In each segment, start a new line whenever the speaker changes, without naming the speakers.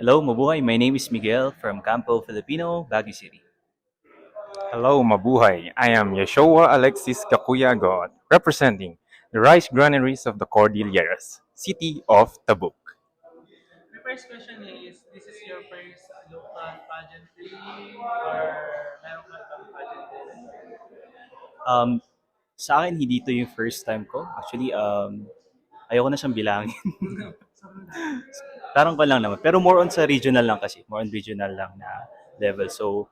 Hello, mabuhay. My name is Miguel from Campo Filipino, Baguio City.
Hello, Mabuhay. I am Yeshua Alexis Kakuyagot, representing the rice granaries of the Cordilleras, city of Tabuk.
My first question is, this is your first local pageantry or meron ka ibang pageantry na join?
Um, sa akin, hindi to yung first time ko. Actually, ayoko na siyang bilangin.
Sobrang dami.
Parang ko lang naman. Pero more on sa regional lang kasi. More on regional lang na level. So,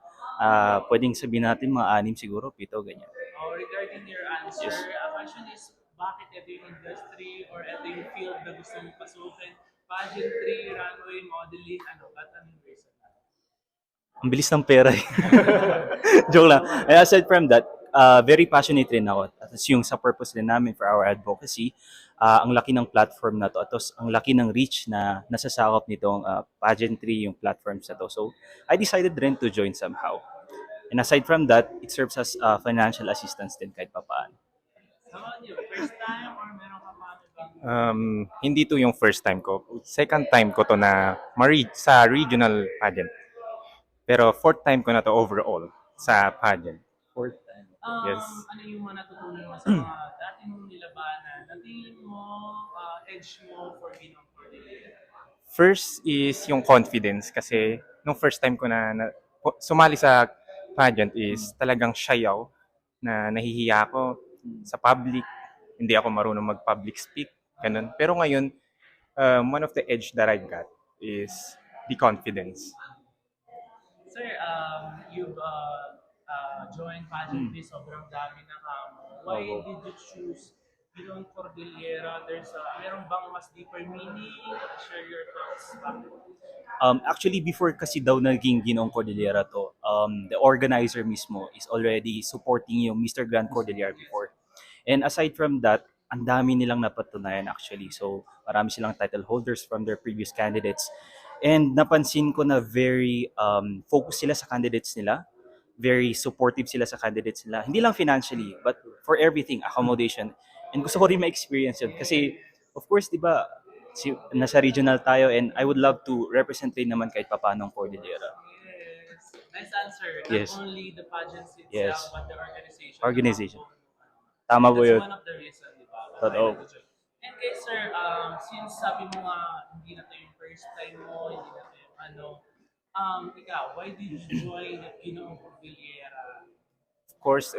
pwedeng sabihin natin mga anim siguro, pito, ganyan.
Regarding your answer,
Yes.
ang question is, bakit ito yung industry or ito yung field na gusto mong pasukin? Pageantry, runway, modeling, ano, ba't ano yung reason?
Ang bilis ng pera eh. Joke lang. And aside from that, very passionate rin ako. At yung sa purpose din namin for our advocacy, ang laki ng platform na to. At ang laki ng reach na nasasakop nitong pageantry, yung platforms na to. So, I decided rin to join somehow. And aside from that, it serves as financial assistance din kahit papaano.
How about you? First time or meron ka pa ibang
Hindi to yung first time ko. Second time ko to na sa regional pageant. Pero fourth time ko na to overall sa pageant.
Fourth time.
Yes.
ano yung mga natutunan mo sa mga dati mong nilabanan na tingin mo, edge mo for Ginong Cordillera?
First is yung confidence kasi nung first time ko sumali sa pageant is talagang shy ako na nahihiya ako sa public. Hindi ako marunong mag-public speak. Ganun. Pero ngayon, one of the edge that I got is the confidence.
Sir, you've joined pageantry, sobrang dami na kamo. Why
Oo.
did you choose Ginong Cordillera? Meron bang mas deeper meaning? Share your thoughts. Bakit?
Actually, before kasi daw naging Ginoong Cordillera to, the organizer mismo is already supporting yung Mr. Grand Cordillera before. And aside from that, ang dami nilang napatunayan actually. So, marami silang title holders from their previous candidates. And napansin ko na very focused sila sa candidates nila. Very supportive sila sa candidates nila. Hindi lang financially, but for everything, accommodation. And gusto ko rin ma-experience yun. Kasi, of course, di ba, nasa regional tayo and I would love to represent rin naman kahit papaano ang Cordillera.
Yes. Nice answer. Not
Yes.
only the pageants itself,
Yes.
but the organization.
Organization.
Tama
Tama po
that's
yun.
one of the reasons, di ba? Kung
Totoo.
why nag-join. And kay sir, since sabi mo nga, hindi na to yung first time mo, hindi na to yung ano, ikaw, why did you join Ginoong Cordillera?
Of course,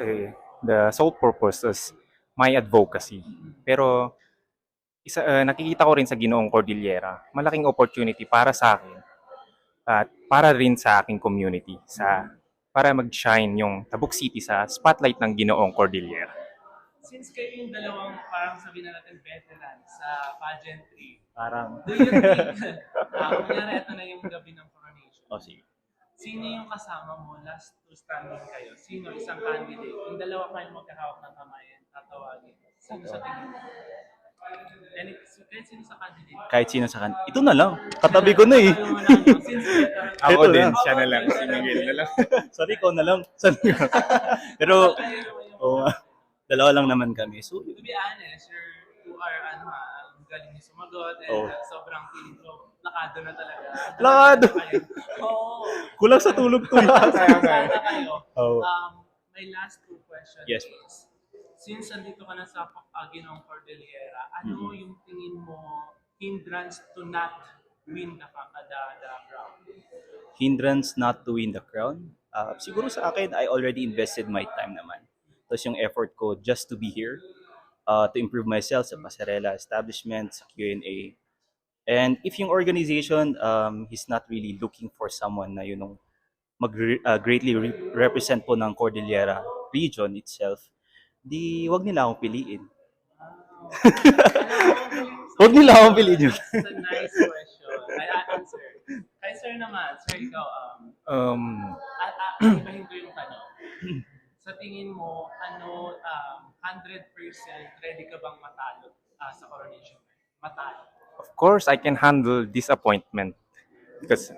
the sole purpose is my advocacy. Pero nakikita ko rin sa Ginoong Cordillera, malaking opportunity para sa akin at para rin sa aking community para mag-shine yung Tabuk City sa spotlight ng Ginoong Cordillera.
Since kayo yung dalawang parang sabihin na natin veteran sa pageantry,
Parang,
do you think, kunyari ito na yung gabi ng coronation,
sige.
sino yung kasama mo last to standing kayo? Sino isang candidate? Yung dalawa kayong magkahawak ng kamay and tatawagin. Sino sa tingin mo? Kahit sino sa candidate?
Kahit sino sa kan. Ito na lang. Katabi ko na eh.
Ayaw mo na, no? Since veteran ka.
Ako
Ito
din,
na.
siya na lang, si Miguel na lang.
Sorry, ikaw na lang. Sorry. Pero, oo nga. Dalawa lang naman kami. So,
To be honest, you are, ang galing niyo sumagot and
Oo.
sobrang feeling ko, lakado na talaga.
Lakado.
Oo.
kulang sa tulog to eh.
Sana kayo.
Oo.
My last two questions
Yes.
is, since andito ka na sa Ginong Cordillera, ano yung tingin mo hindrance to not win the crown?
Hindrance not to win the crown? Siguro sa akin, I already invested my time naman. Tapos yung effort ko just to be here, to improve myself sa pasarela establishment, sa Q&A. And if yung organization is not really looking for someone na yun greatly represent po ng Cordillera region itself, di wag nila akong piliin. Huwag nila akong piliin yun.
That's a nice question. I answer. Kay sir naman, sir ikaw, ibahin ko yung tanong. Sa tingin mo, 100% ready ka bang matalo sa coronation? Matalo.
Of course, I can handle disappointment. Because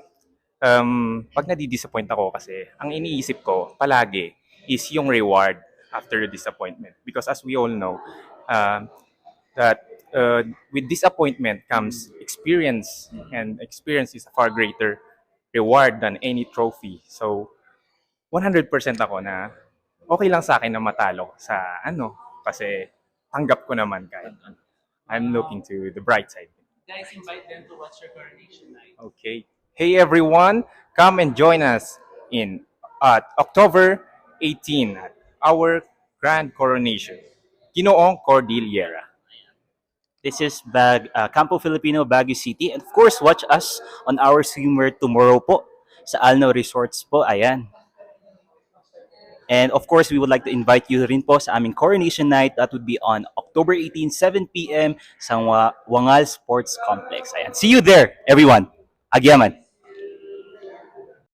pag nadi-disappoint ako kasi, ang iniisip ko palagi is yung reward after the disappointment. Because as we all know, that with disappointment comes experience, and experience is a far greater reward than any trophy. So 100% ako na okay lang sa akin na matalo sa ano, kasi tanggap ko naman kahit ano. I'm looking to the bright side.
Guys, invite them to watch your coronation night.
Okay. Hey everyone, come and join us in October 18 at our grand coronation, Ginoong Cordillera.
This is Campo Filipino, Baguio City. And of course, watch us on our swimwear tomorrow po sa Alno Resorts po. Ayan. And of course, we would like to invite you rin po sa aming coronation night. That would be on October 18, 7 p.m. sa Wangal Sports Complex. Ayan. See you there, everyone. Agyaman.